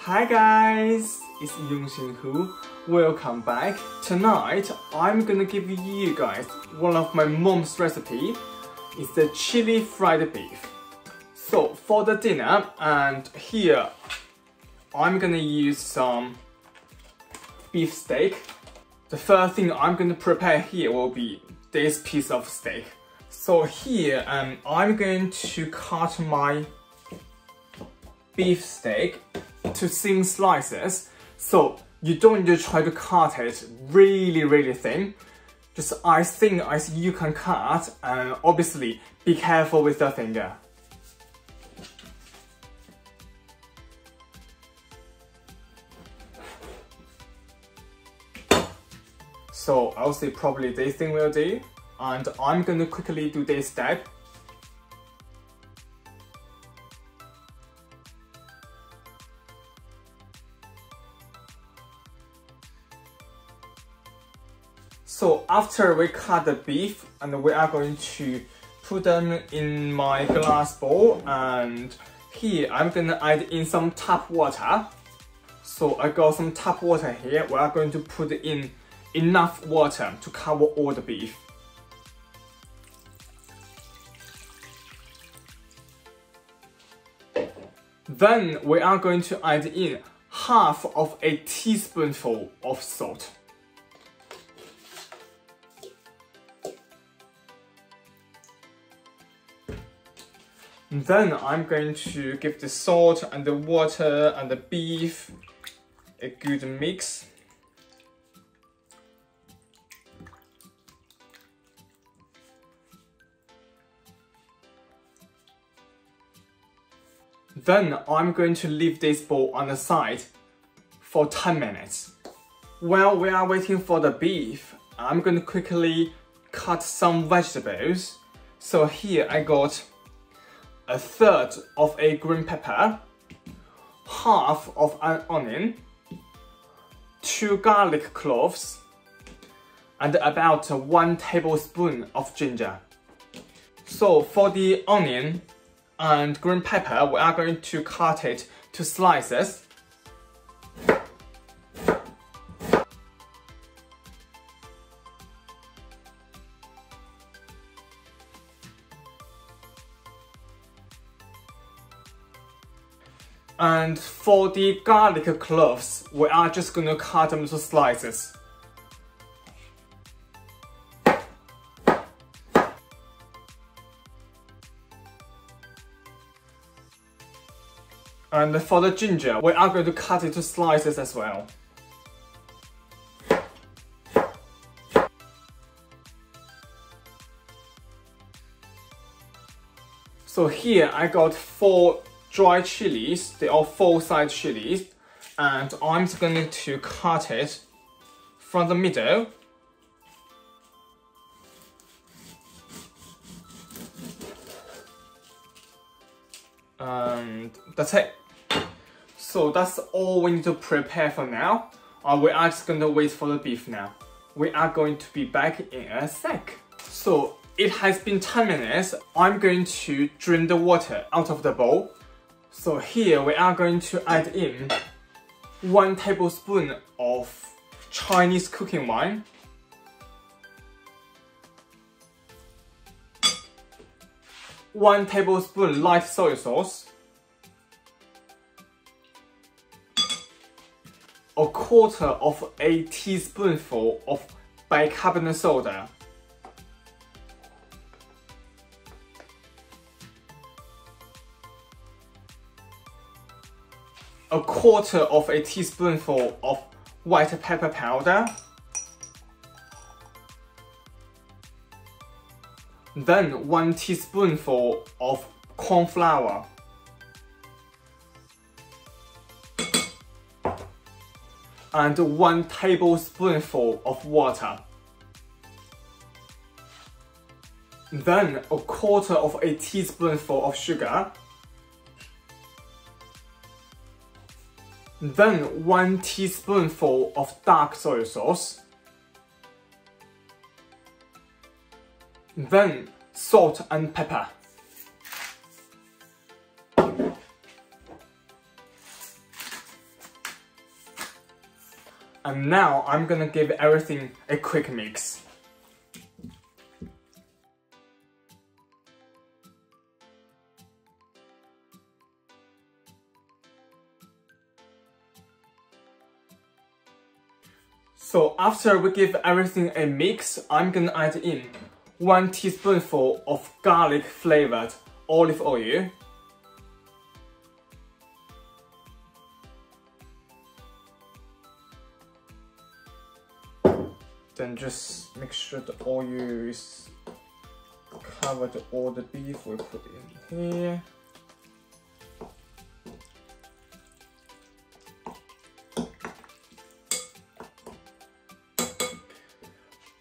Hi guys, it's Yongxin Hu. Welcome back. Tonight, I'm gonna give you guys one of my mom's recipe. It's the chili fried beef. So for the dinner, and here, I'm gonna use some beef steak. The first thing I'm gonna prepare here will be this piece of steak. So here, I'm going to cut my beef steak to thin slices. So you don't need to try to cut it really thin. Just as thin as you can cut, and obviously be careful with the finger. So I'll say probably this thing will do, and I'm gonna quickly do this step. So after we cut the beef, and we are going to put them in my glass bowl, and here I'm gonna add in some tap water. So I got some tap water here. We are going to put in enough water to cover all the beef. Then we are going to add in half of a teaspoonful of salt. Then I'm going to give the salt and the water and the beef a good mix. Then I'm going to leave this bowl on the side for 10 minutes. While we are waiting for the beef, I'm going to quickly cut some vegetables. So here I got a third of a green pepper, half of an onion, 2 garlic cloves, and about 1 tablespoon of ginger. So for the onion and green pepper, we are going to cut it to slices. And for the garlic cloves, we are just gonna cut them to slices. And for the ginger, we are going to cut it to slices as well. So here I got 4 dry chilies. They are full-size chilies, and I'm just going to cut it from the middle. And that's it. So that's all we need to prepare for now. We are just going to wait for the beef now. We are going to be back in a sec. So it has been 10 minutes. I'm going to drain the water out of the bowl. So here we are going to add in 1 tablespoon of Chinese cooking wine, 1 tablespoon light soy sauce, 1/4 of a teaspoonful of bicarbonate soda, a 1/4 of a teaspoonful of white pepper powder, then 1 teaspoonful of corn flour, and 1 tablespoonful of water. Then 1/4 of a teaspoonful of sugar. Then 1 teaspoonful of dark soy sauce. Then salt and pepper. And now I'm gonna give everything a quick mix. So after we give everything a mix, I'm gonna add in 1 teaspoonful of garlic flavored olive oil. Then just make sure the oil is covered all the beef we put in here.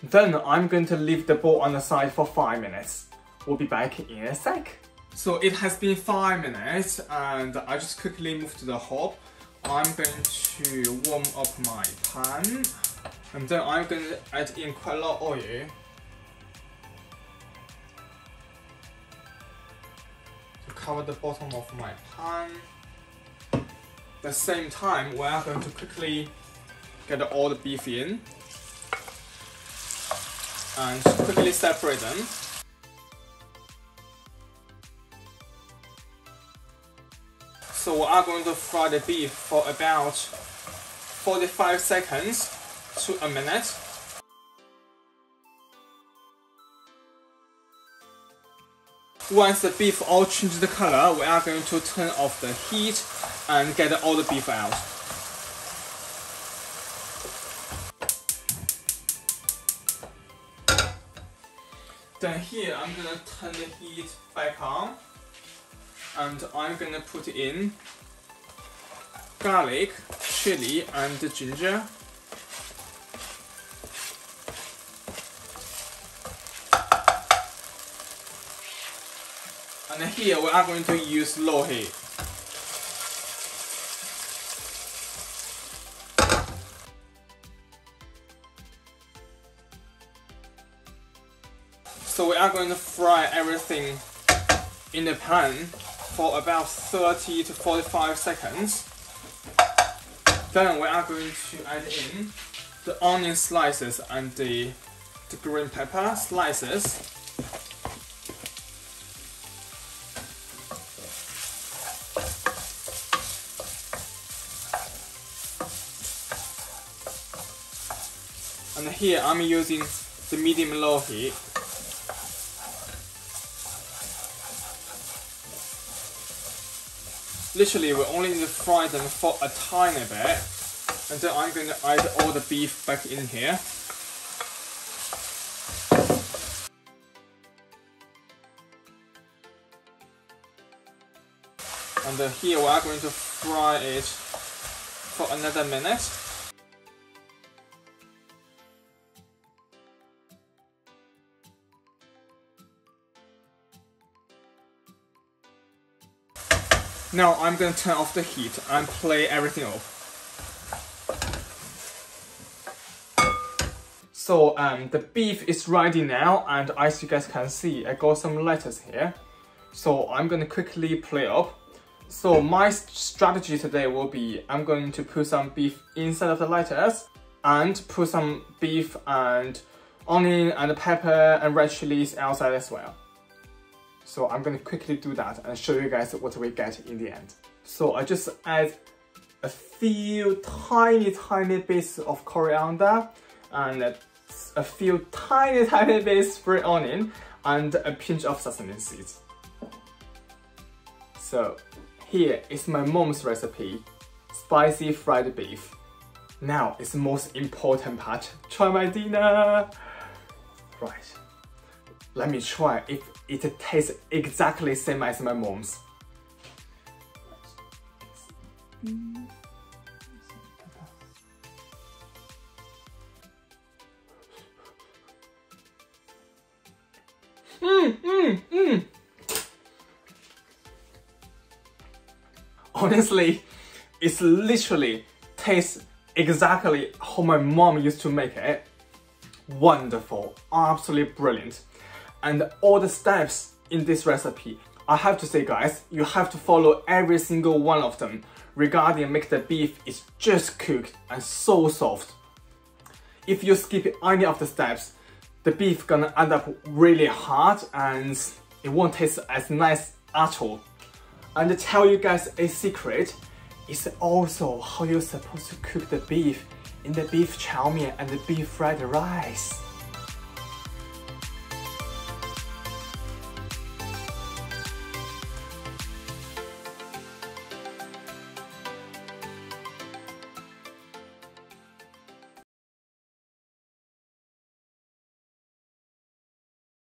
Then I'm going to leave the bowl on the side for 5 minutes. We'll be back in a sec. So it has been 5 minutes and I just quickly moved to the hob. I'm going to warm up my pan. And then I'm going to add in quite a lot of oil. To cover the bottom of my pan. At the same time, we are going to quickly get all the beef in. And quickly separate them. So we are going to fry the beef for about 45 seconds to a minute. Once the beef all changed the color, we are going to turn off the heat and get all the beef out. Then here I'm gonna turn the heat back on and I'm gonna put in garlic, chili and ginger. And here we are going to use low heat. So we are going to fry everything in the pan for about 30 to 45 seconds. Then we are going to add in the onion slices and the green pepper slices. And here I'm using the medium-low heat. Literally, we only need to fry them for a tiny bit, and then I'm going to add all the beef back in here. And then here we are going to fry it for another minute. Now I'm going to turn off the heat and play everything off. So the beef is ready now, and as you guys can see, I got some lettuce here. So I'm going to quickly play up. So my strategy today will be, I'm going to put some beef inside of the lettuce and put some beef and onion and pepper and red chilies outside as well. So I'm going to quickly do that and show you guys what we get in the end. So I just add a few tiny bits of coriander and a few tiny bits spring onion and a pinch of sesame seeds. So here is my mom's recipe, spicy fried beef. Now it's the most important part. Try my dinner! Right. Let me try if it tastes exactly the same as my mom's. Honestly, it's literally tastes exactly how my mom used to make it. Wonderful, absolutely brilliant. And all the steps in this recipe, I have to say guys, you have to follow every single one of them regarding make the beef is just cooked and so soft. If you skip any of the steps, the beef gonna end up really hard and it won't taste as nice at all. And to tell you guys a secret, it's also how you're supposed to cook the beef in the beef chow mein and the beef fried rice.